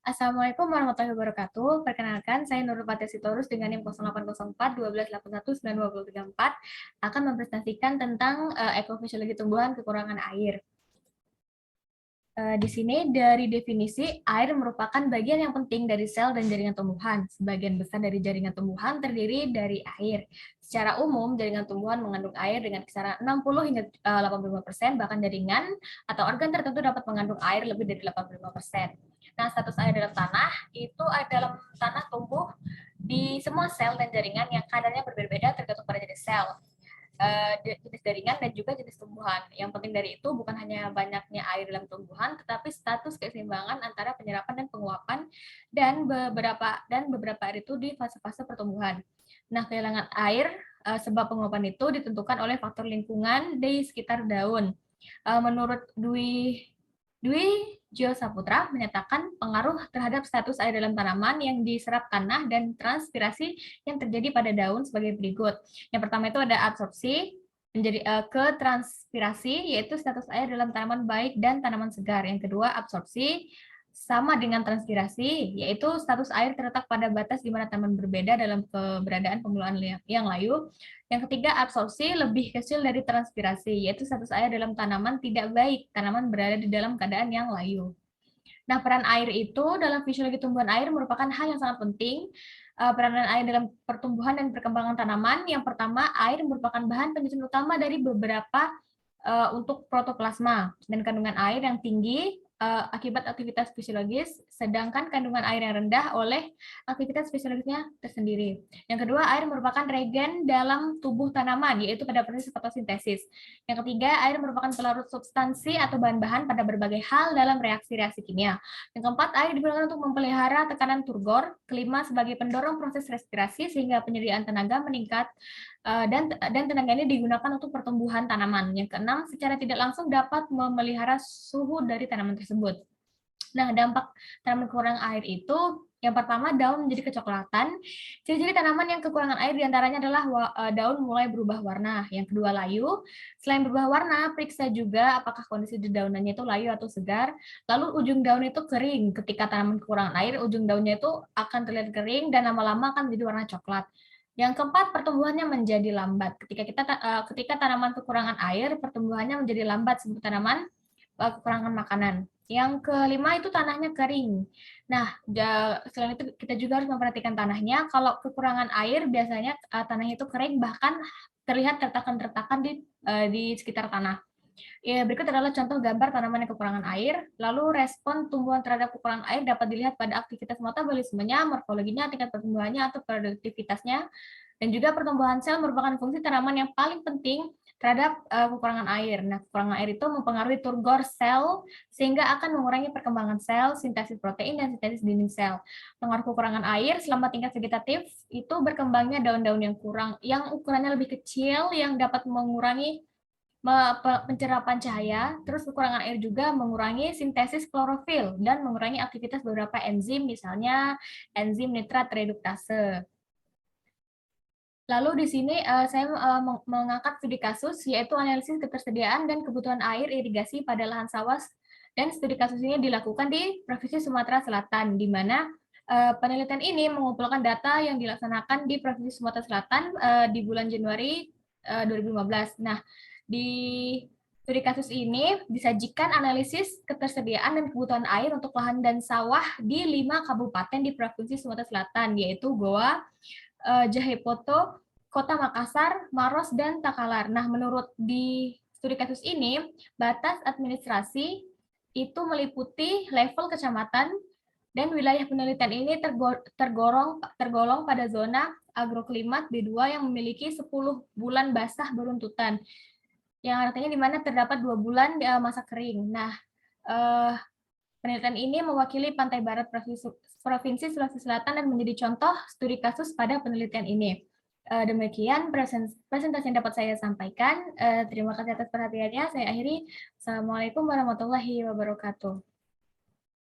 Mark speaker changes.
Speaker 1: Assalamualaikum warahmatullahi wabarakatuh. Perkenalkan, saya Nurul Fatih Sitorus dengan NIM 0804 1281 9234 akan mempresentasikan tentang ekofisiologi tumbuhan kekurangan air. Di sini dari definisi, air merupakan bagian yang penting dari sel dan jaringan tumbuhan. Sebagian besar dari jaringan tumbuhan terdiri dari air. Secara umum, jaringan tumbuhan mengandung air dengan kisaran 60 hingga 85%, bahkan jaringan atau organ tertentu dapat mengandung air lebih dari 85%. Nah, status air dalam tanah itu dalam tanah tumbuh di semua sel dan jaringan yang kadarnya berbeda-beda tergantung pada jenis sel, jenis jaringan dan juga jenis tumbuhan. Yang penting dari itu bukan hanya banyaknya air dalam tumbuhan, tetapi status keseimbangan antara penyerapan dan penguapan dan beberapa air itu di fase-fase pertumbuhan. Nah, kehilangan air sebab penguapan itu ditentukan oleh faktor lingkungan di sekitar daun. Menurut Dwi Jio Saputra menyatakan pengaruh terhadap status air dalam tanaman yang diserap tanah dan transpirasi yang terjadi pada daun sebagai berikut. Yang pertama itu ada absorpsi menjadi ke transpirasi, yaitu status air dalam tanaman baik dan tanaman segar. Yang kedua, absorpsi sama dengan transpirasi, yaitu status air terletak pada batas di mana tanaman berbeda dalam keberadaan pemuluhan yang layu. Yang ketiga, absorpsi lebih kecil dari transpirasi, yaitu status air dalam tanaman tidak baik, tanaman berada di dalam keadaan yang layu. Nah, peran air itu dalam fisiologi tumbuhan air merupakan hal yang sangat penting. Peranan air dalam pertumbuhan dan perkembangan tanaman. Yang pertama, air merupakan bahan penyusun utama dari beberapa untuk protoplasma, dan kandungan air yang tinggi akibat aktivitas fisiologis, sedangkan kandungan air yang rendah oleh aktivitas fisiologisnya tersendiri. Yang kedua, air merupakan regen dalam tubuh tanaman, yaitu pada proses fotosintesis. Yang ketiga, air merupakan pelarut substansi atau bahan-bahan pada berbagai hal dalam reaksi-reaksi kimia. Yang keempat, air digunakan untuk memelihara tekanan turgor. Kelima, sebagai pendorong proses respirasi sehingga penyediaan tenaga meningkat, dan tenaga ini digunakan untuk pertumbuhan tanaman. Yang keenam, secara tidak langsung dapat memelihara suhu dari tanaman tersebut. Nah, dampak tanaman kekurangan air itu, yang pertama, daun menjadi kecoklatan. Ciri-ciri tanaman yang kekurangan air diantaranya adalah daun mulai berubah warna. Yang kedua, layu. Selain berubah warna, periksa juga apakah kondisi di daunannya itu layu atau segar. Lalu ujung daun itu kering. Ketika tanaman kekurangan air, ujung daunnya itu akan terlihat kering dan lama-lama akan menjadi warna coklat. Yang keempat, pertumbuhannya menjadi lambat. Ketika tanaman kekurangan air, pertumbuhannya menjadi lambat sebab tanaman kekurangan makanan. Yang kelima itu tanahnya kering. Nah, selain itu kita juga harus memperhatikan tanahnya. Kalau kekurangan air, biasanya tanahnya itu kering, bahkan terlihat retakan-retakan di sekitar tanah. Ya, berikut adalah contoh gambar tanaman yang kekurangan air. Lalu respon tumbuhan terhadap kekurangan air dapat dilihat pada aktivitas metabolismenya, morfologinya, tingkat pertumbuhannya, atau produktivitasnya. Dan juga pertumbuhan sel merupakan fungsi tanaman yang paling penting terhadap kekurangan air. Nah, kekurangan air itu mempengaruhi turgor sel sehingga akan mengurangi perkembangan sel, sintesis protein, dan sintesis dinding sel. Pengaruh kekurangan air selama tingkat vegetatif itu berkembangnya daun-daun yang ukurannya lebih kecil yang dapat mengurangi pencerapan cahaya. Terus kekurangan air juga mengurangi sintesis klorofil dan mengurangi aktivitas beberapa enzim, misalnya enzim nitrat reduktase. Lalu di sini saya mengangkat studi kasus, yaitu analisis ketersediaan dan kebutuhan air irigasi pada lahan sawah, dan studi kasus ini dilakukan di Provinsi Sumatera Selatan, di mana penelitian ini mengumpulkan data yang dilaksanakan di Provinsi Sumatera Selatan di bulan Januari 2015. Nah, di studi kasus ini disajikan analisis ketersediaan dan kebutuhan air untuk lahan dan sawah di 5 kabupaten di Provinsi Sumatera Selatan, yaitu Goa, Jahepoto, Kota Makassar, Maros, dan Takalar. Nah, menurut di studi kasus ini, batas administrasi itu meliputi level kecamatan, dan wilayah penelitian ini tergolong pada zona agroklimat B2 yang memiliki 10 bulan basah beruntutan, yang artinya di mana terdapat 2 bulan masa kering. Nah, penelitian ini mewakili pantai barat Provinsi Sulawesi Selatan dan menjadi contoh studi kasus pada penelitian ini. Demikian presentasi yang dapat saya sampaikan. Terima kasih atas perhatiannya. Saya akhiri. Assalamualaikum warahmatullahi wabarakatuh.